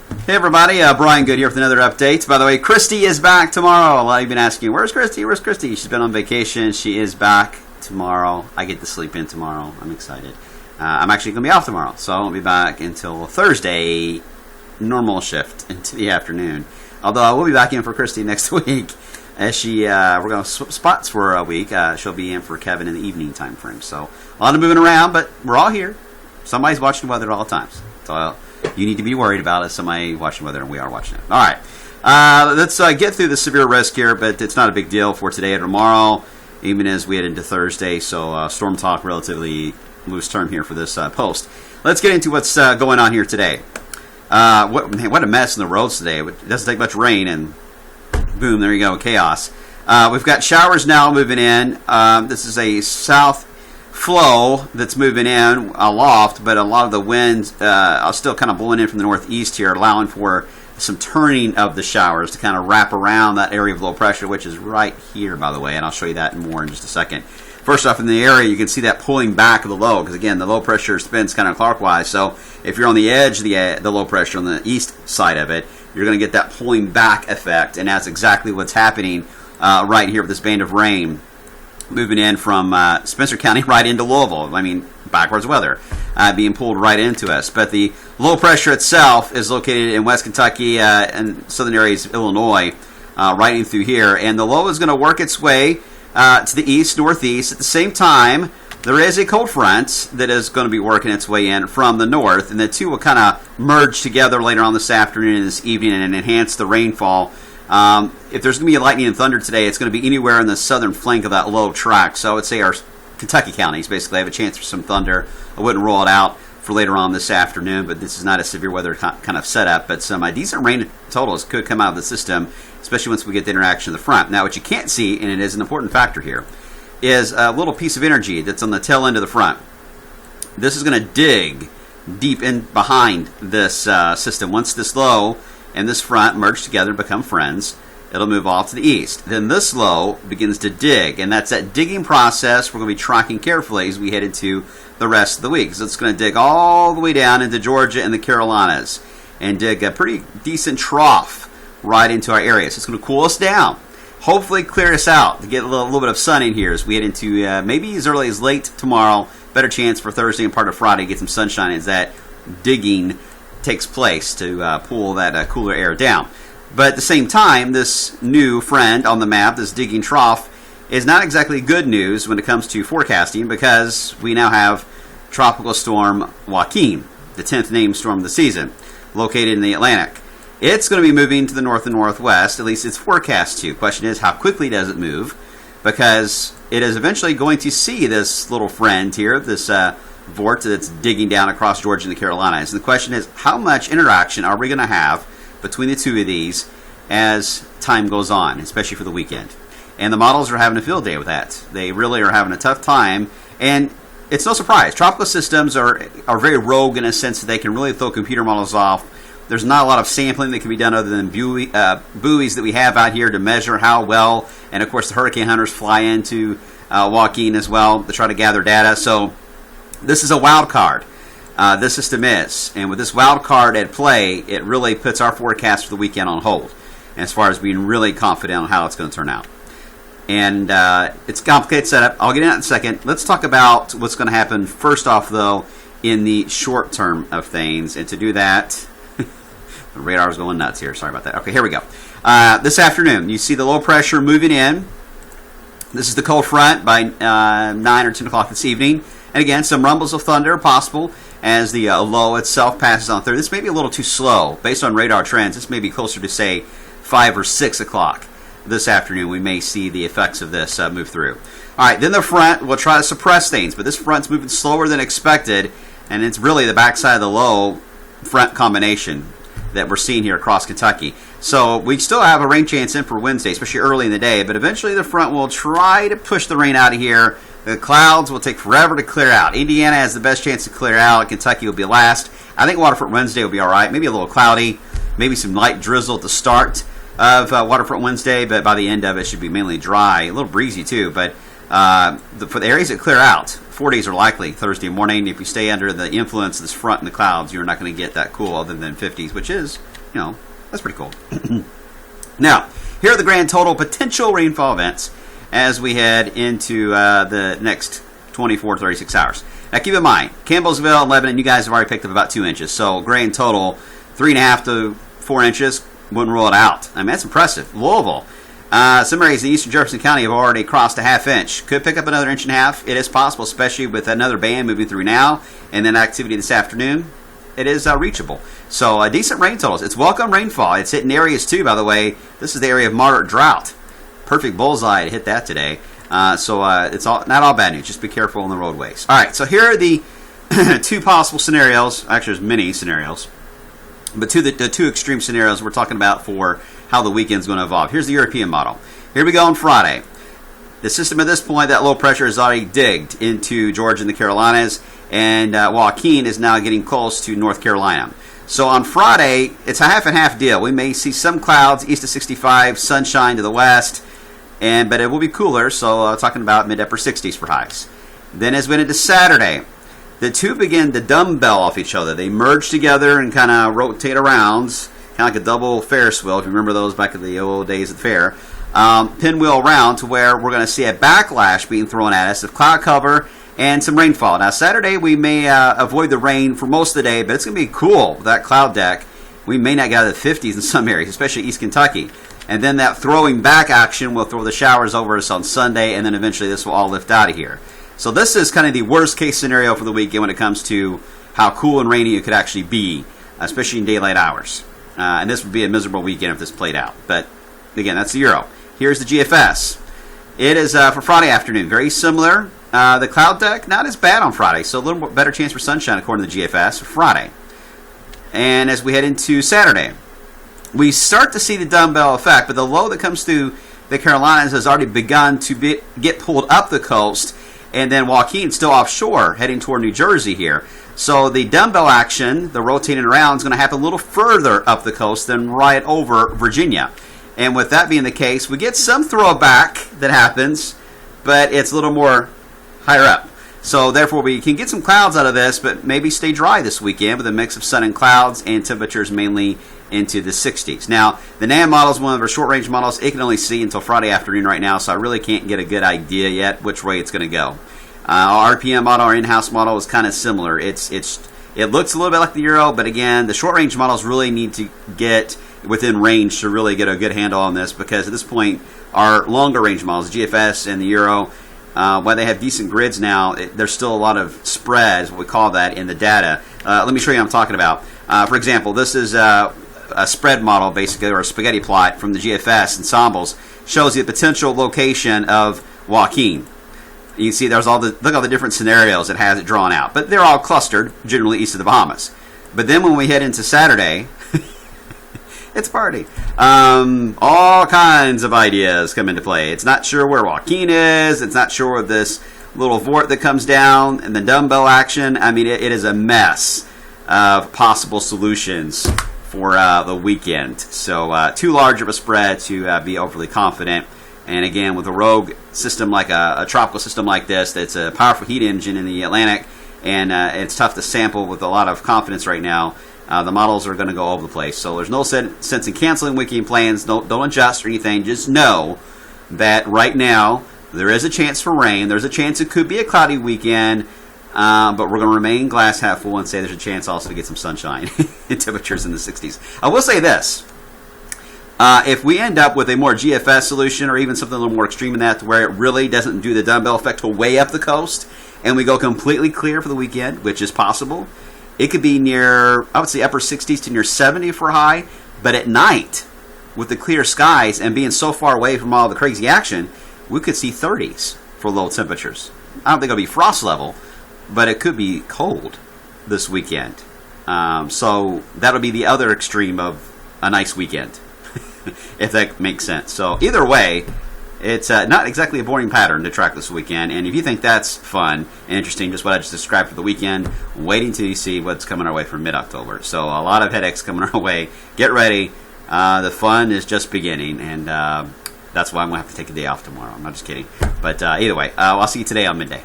Hey everybody, Brian Good here with another update. By the way, Christy is back tomorrow. A lot of you have been asking, where's Christy? Where's Christy? She's been on vacation. She is back tomorrow. I get to sleep in tomorrow. I'm excited. I'm actually going to be off tomorrow, so I won't be back until Thursday, normal shift into the afternoon. Although I will be back in for Christy next week, as we're going to swap spots for a week. She'll be in for Kevin in the evening time frame. So a lot of moving around, but we're all here. Somebody's watching the weather at all times. So you need to be worried about it. Somebody watching the weather, and we are watching it. All right. Let's get through the severe risk here, but it's not a big deal for today or tomorrow, even as we head into Thursday. So storm talk, relatively loose term here for this post. Let's get into what's going on here today. What a mess in the roads today. It doesn't take much rain, and boom, there you go, chaos. We've got showers now moving in. This is a south flow that's moving in aloft, but a lot of the winds are still kind of blowing in from the northeast here, allowing for some turning of the showers to kind of wrap around that area of low pressure, which is right here, by the way, and I'll show you that more in just a second. First off, in the area, you can see that pulling back of the low, because again, the low pressure spins kind of clockwise, so if you're on the edge of the low pressure on the east side of it, you're going to get that pulling back effect, and that's exactly what's happening right here with this band of rain moving in from Spencer County right into Louisville. I mean, backwards weather being pulled right into us. But the low pressure itself is located in West Kentucky and southern areas of Illinois, right in through here. And the low is going to work its way to the east, northeast. At the same time, there is a cold front that is going to be working its way in from the north. And the two will kind of merge together later on this afternoon and this evening and enhance the rainfall. If there's going to be lightning and thunder today, it's going to be anywhere in the southern flank of that low track. So I would say our Kentucky counties basically have a chance for some thunder. I wouldn't rule it out for later on this afternoon, but this is not a severe weather kind of setup. But some decent rain totals could come out of the system, especially once we get the interaction of the front. Now, what you can't see, and it is an important factor here, is a little piece of energy that's on the tail end of the front. This is going to dig deep in behind this system. Once this low and this front merge together and become friends, it'll move off to the east. Then this low begins to dig, and that's that digging process we're going to be tracking carefully as we head into the rest of the week. So it's going to dig all the way down into Georgia and the Carolinas and dig a pretty decent trough right into our area. So it's going to cool us down, hopefully clear us out to get a little bit of sun in here as we head into maybe as early as late tomorrow. Better chance for Thursday and part of Friday to get some sunshine as that digging takes place to pull that cooler air down. But at the same time, this new friend on the map, this digging trough, is not exactly good news when it comes to forecasting, because we now have Tropical Storm Joaquin, the 10th named storm of the season, located in the Atlantic. It's going to be moving to the north and northwest, at least it's forecast to. Question is, how quickly does it move? Because it is eventually going to see this little friend here, this vort that's digging down across Georgia and the Carolinas. And the question is, how much interaction are we going to have between the two of these as time goes on, especially for the weekend? And the models are having a field day with that. They really are having a tough time. And it's no surprise. Tropical systems are very rogue in a sense that they can really throw computer models off. There's not a lot of sampling that can be done other than buoys that we have out here to measure how well. And, of course, the hurricane hunters fly into Joaquin as well to try to gather data. So this is a wild card. This system is. And with this wild card at play, it really puts our forecast for the weekend on hold as far as being really confident on how it's going to turn out. And it's a complicated setup. I'll get into that in a second. Let's talk about what's going to happen first off, though, in the short term of things. And to do that, the radar's going nuts here. Sorry about that. Okay, here we go. This afternoon, you see the low pressure moving in. This is the cold front by 9 or 10 o'clock this evening. And again, some rumbles of thunder are possible as the low itself passes on through. This may be a little too slow. Based on radar trends, this may be closer to, say, 5 or 6 o'clock this afternoon. We may see the effects of this move through. All right, then the front will try to suppress things, but this front's moving slower than expected, and it's really the backside of the low front combination that we're seeing here across Kentucky. So we still have a rain chance in for Wednesday, especially early in the day, but eventually the front will try to push the rain out of here. The clouds will take forever to clear out. Indiana has the best chance to clear out. Kentucky will be last. I think Waterfront Wednesday will be all right. Maybe a little cloudy, maybe some light drizzle at the start of Waterfront Wednesday, but by the end of it, it should be mainly dry. A little breezy, too, but For the areas that clear out, 40s are likely Thursday morning. If you stay under the influence of this front in the clouds, you're not going to get that cool other than 50s, which is, that's pretty cool. Now, here are the grand total potential rainfall events as we head into the next 24 to 36 hours. Now, keep in mind, Campbellsville and Lebanon, you guys have already picked up about 2 inches. So, grand total, 3.5 to 4 inches. Wouldn't rule it out. I mean, that's impressive. Louisville. Some areas in eastern Jefferson County have already crossed a ½ inch. Could pick up another 1.5 inches. It is possible, especially with another band moving through now and then activity this afternoon. It is reachable. So, decent rain totals. It's welcome rainfall. It's hitting areas, too, by the way. This is the area of moderate drought. Perfect bullseye to hit that today. So it's not all bad news. Just be careful on the roadways. All right, so here are the 2 possible scenarios. Actually, there's many scenarios. But the 2 extreme scenarios we're talking about for how the weekend's going to evolve. Here's the European model. Here we go on Friday. The system at this point, that low pressure is already digged into Georgia and the Carolinas, and Joaquin is now getting close to North Carolina. So on Friday, it's a half and half deal. We may see some clouds east of 65, sunshine to the west, but it will be cooler, so talking about mid-upper 60s for highs. Then as we get into Saturday, the 2 begin to dumbbell off each other. They merge together and kind of rotate around, kind of like a double Ferris wheel, if you remember those back in the old days at the fair. Pinwheel around to where we're going to see a backlash being thrown at us of cloud cover and some rainfall. Now, Saturday, we may avoid the rain for most of the day, but it's going to be cool with that cloud deck. We may not get out of the 50s in some areas, especially East Kentucky. And then that throwing back action will throw the showers over us on Sunday, and then eventually this will all lift out of here. So this is kind of the worst case scenario for the weekend when it comes to how cool and rainy it could actually be, especially in daylight hours. And this would be a miserable weekend if this played out. But again, that's the Euro. Here's the GFS. It is for Friday afternoon, very similar. The cloud deck, not as bad on Friday, so a little better chance for sunshine according to the GFS for Friday. And as we head into Saturday, we start to see the dumbbell effect, but the low that comes through the Carolinas has already begun to get pulled up the coast, and then Joaquin still offshore, heading toward New Jersey here. So the dumbbell action, the rotating around, is going to happen a little further up the coast than right over Virginia. And with that being the case, we get some throwback that happens, but it's a little more higher up. So therefore, we can get some clouds out of this, but maybe stay dry this weekend with a mix of sun and clouds and temperatures mainly into the 60s. Now, the NAM model is one of our short-range models. It can only see until Friday afternoon right now, so I really can't get a good idea yet which way it's going to go. Our RPM model, our in-house model, is kind of similar. It looks a little bit like the Euro, but again, the short-range models really need to get within range to really get a good handle on this, because at this point, our longer-range models, GFS and the Euro, while they have decent grids now, there's still a lot of spread, is what we call that, in the data. Let me show you what I'm talking about. For example, this is a spread model, basically, or a spaghetti plot from the GFS ensembles, shows the potential location of Joaquin. You can see look at all the different scenarios it has it drawn out, but they're all clustered, generally east of the Bahamas. But then when we head into Saturday, it's a party. All kinds of ideas come into play. It's not sure where Joaquin is. It's not sure where this little vort that comes down and the dumbbell action. I mean, it is a mess of possible solutions for the weekend. So too large of a spread to be overly confident. And again, with a rogue system like a tropical system like this, that's a powerful heat engine in the Atlantic, and it's tough to sample with a lot of confidence right now. The models are going to go all over the place. So there's no sense in canceling weekend plans. Don't adjust or anything. Just know that right now there is a chance for rain. There's a chance it could be a cloudy weekend. But we're going to remain glass half full and say there's a chance also to get some sunshine and temperatures in the 60s. I will say this. If we end up with a more GFS solution or even something a little more extreme than that to where it really doesn't do the dumbbell effect till way up the coast and we go completely clear for the weekend, which is possible, it could be near, I would say, upper 60s to near 70 for high. But at night, with the clear skies and being so far away from all the crazy action, we could see 30s for low temperatures. I don't think it'll be frost level, but it could be cold this weekend. So that'll be the other extreme of a nice weekend, if that makes sense. So either way, it's not exactly a boring pattern to track this weekend. And if you think that's fun and interesting, just what I just described for the weekend, waiting till you see what's coming our way from mid-October. So a lot of headaches coming our way. Get ready. The fun is just beginning. And That's why I'm going to have to take a day off tomorrow. I'm not just kidding. But either way, I'll see you today on midday.